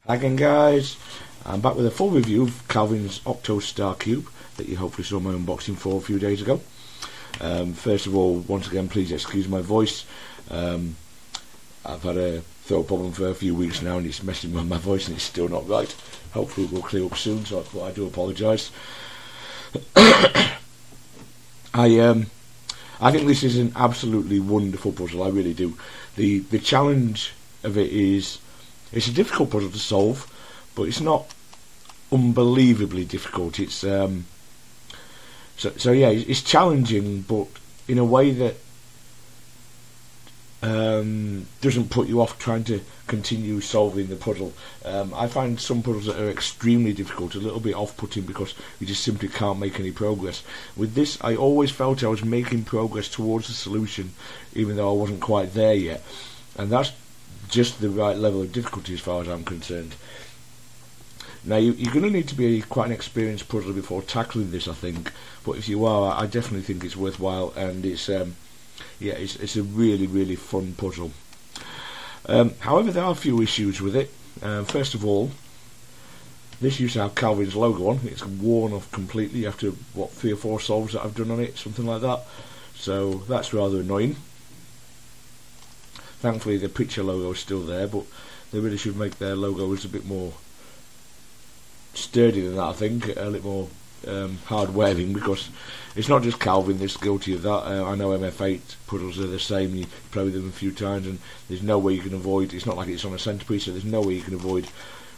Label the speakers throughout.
Speaker 1: Hi again guys, I'm back with a full review of Calvin's Octo-star cube that you hopefully saw my unboxing for a few days ago. First of all, once again, please excuse my voice. I've had a throat problem for a few weeks now and it's messing with my voice and it's still not right. Hopefully it will clear up soon, so I do apologise. I think this is an absolutely wonderful puzzle, I really do. The challenge of it is, it's a difficult puzzle to solve, but it's not unbelievably difficult. It's yeah, it's challenging, but in a way that doesn't put you off trying to continue solving the puzzle. I find some puzzles that are extremely difficult a little bit off-putting because you just simply can't make any progress. With this, I always felt I was making progress towards the solution, even though I wasn't quite there yet, and that's just the right level of difficulty as far as I'm concerned. Now you're going to need to be quite an experienced puzzler before tackling this, I think, but if you are, I definitely think it's worthwhile, and it's yeah, it's a really fun puzzle. However, there are a few issues with it. First of all, this used to have Calvin's logo on. It's worn off completely after what, 3 or 4 solves that I've done on it, something like that, so that's rather annoying. Thankfully the picture logo is still there, but they really should make their logos a bit more sturdy than that, I think, a little more hard wearing, because it's not just Calvin that's guilty of that. I know MF8 puzzles are the same. You play with them a few times and there's no way you can avoid, it's not like it's on a centrepiece, so there's no way you can avoid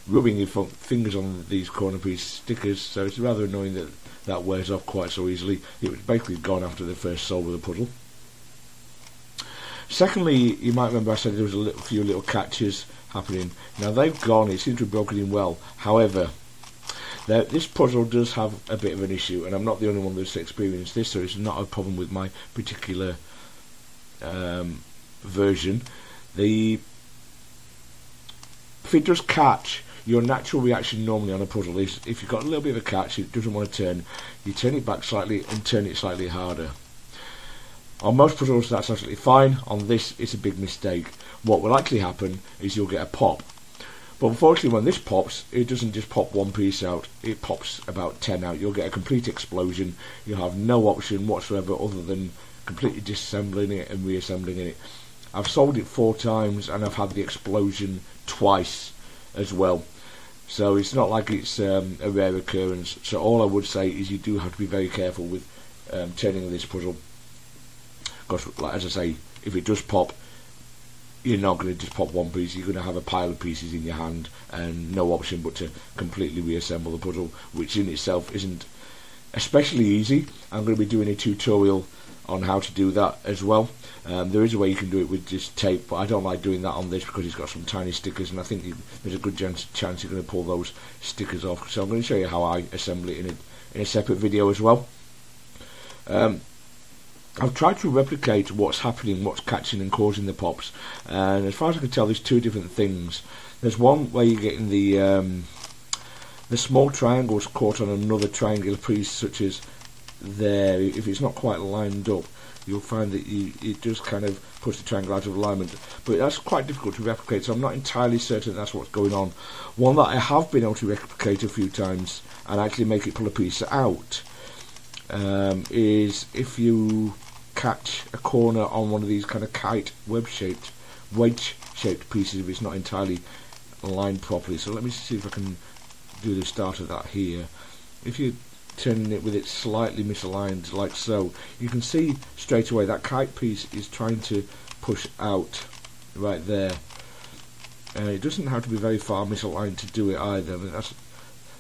Speaker 1: rubbing your fingers on these corner piece stickers, so it's rather annoying that that wears off quite so easily. It was basically gone after the first solve of the puzzle. Secondly, you might remember I said there was a few little catches happening. Now they've gone, it seems to have broken in well. However, this puzzle does have a bit of an issue, and I'm not the only one that's experienced this, so it's not a problem with my particular version. If it does catch, your natural reaction normally on a puzzle is, if you've got a little bit of a catch, it doesn't want to turn, you turn it back slightly and turn it slightly harder. On most puzzles that's absolutely fine. On this, it's a big mistake. What will actually happen is you'll get a pop. But unfortunately, when this pops, it doesn't just pop one piece out, it pops about 10 out. You'll get a complete explosion. You'll have no option whatsoever other than completely disassembling it and reassembling it. I've solved it 4 times and I've had the explosion twice as well. So it's not like it's a rare occurrence. So all I would say is you do have to be very careful with turning this puzzle. Because, like, as I say, if it does pop, you're not going to just pop one piece, you're going to have a pile of pieces in your hand and no option but to completely reassemble the puzzle, which in itself isn't especially easy. I'm going to be doing a tutorial on how to do that as well. There is a way you can do it with just tape, but I don't like doing that on this because it's got some tiny stickers, and I think there's a good chance you're going to pull those stickers off. So I'm going to show you how I assemble it in a separate video as well. I've tried to replicate what's happening, what's catching and causing the pops, and as far as I can tell, there's 2 different things. There's one where you're getting the small triangles caught on another triangular piece, such as there. If it's not quite lined up, you'll find that it does kind of push the triangle out of alignment, but that's quite difficult to replicate, so I'm not entirely certain that's what's going on. One that I have been able to replicate a few times and actually make it pull a piece out is if you catch a corner on one of these kind of kite wedge-shaped pieces if it's not entirely aligned properly. So let me see if I can do the start of that here. If you're turning it with it slightly misaligned like so, you can see straight away that kite piece is trying to push out right there. It doesn't have to be very far misaligned to do it either. I mean,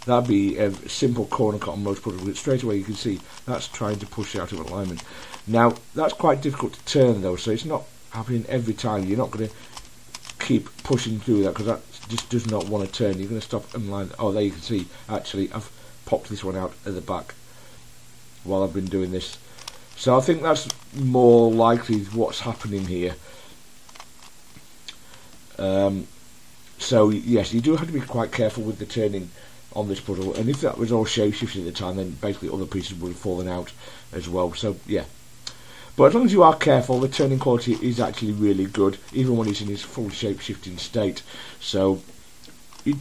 Speaker 1: that'd be a simple corner cut on most puzzles, but straight away you can see that's trying to push out of alignment. Now that's quite difficult to turn though, so it's not happening every time. You're not going to keep pushing through that because that just does not want to turn. You're going to stop and line. Oh, there you can see actually I've popped this one out at the back while I've been doing this. So I think that's more likely what's happening here. So yes, you do have to be quite careful with the turning on this puzzle, and if that was all shape-shifted at the time, then basically other pieces would have fallen out as well. So yeah, but as long as you are careful, the turning quality is actually really good, even when it's in its full shape-shifting state. So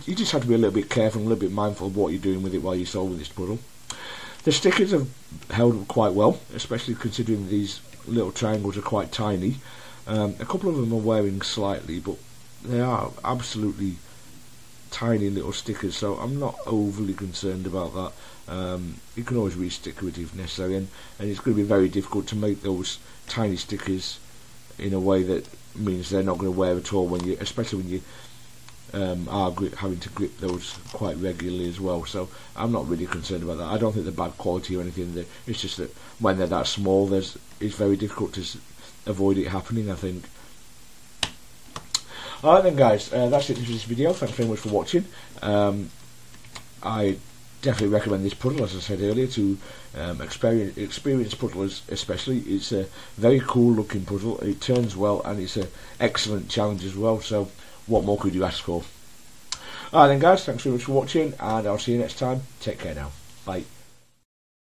Speaker 1: you just have to be a little bit careful and a little bit mindful of what you're doing with it while you're solving this puzzle. The stickers have held up quite well, especially considering these little triangles are quite tiny. A couple of them are wearing slightly, but they are absolutely tiny little stickers, so I'm not overly concerned about that. You can always re-sticker it if necessary, and it's going to be very difficult to make those tiny stickers in a way that means they're not going to wear at all, when you, especially when you are having to grip those quite regularly as well. So I'm not really concerned about that. I don't think they're bad quality or anything. It's just that when they're that small, it's very difficult to avoid it happening, I think. Alright then guys, that's it for this video. Thanks very much for watching. I definitely recommend this puzzle, as I said earlier, to experienced puzzlers especially. It's a very cool looking puzzle, it turns well, and it's an excellent challenge as well, so what more could you ask for? Alright then guys, thanks very much for watching, and I'll see you next time. Take care now. Bye.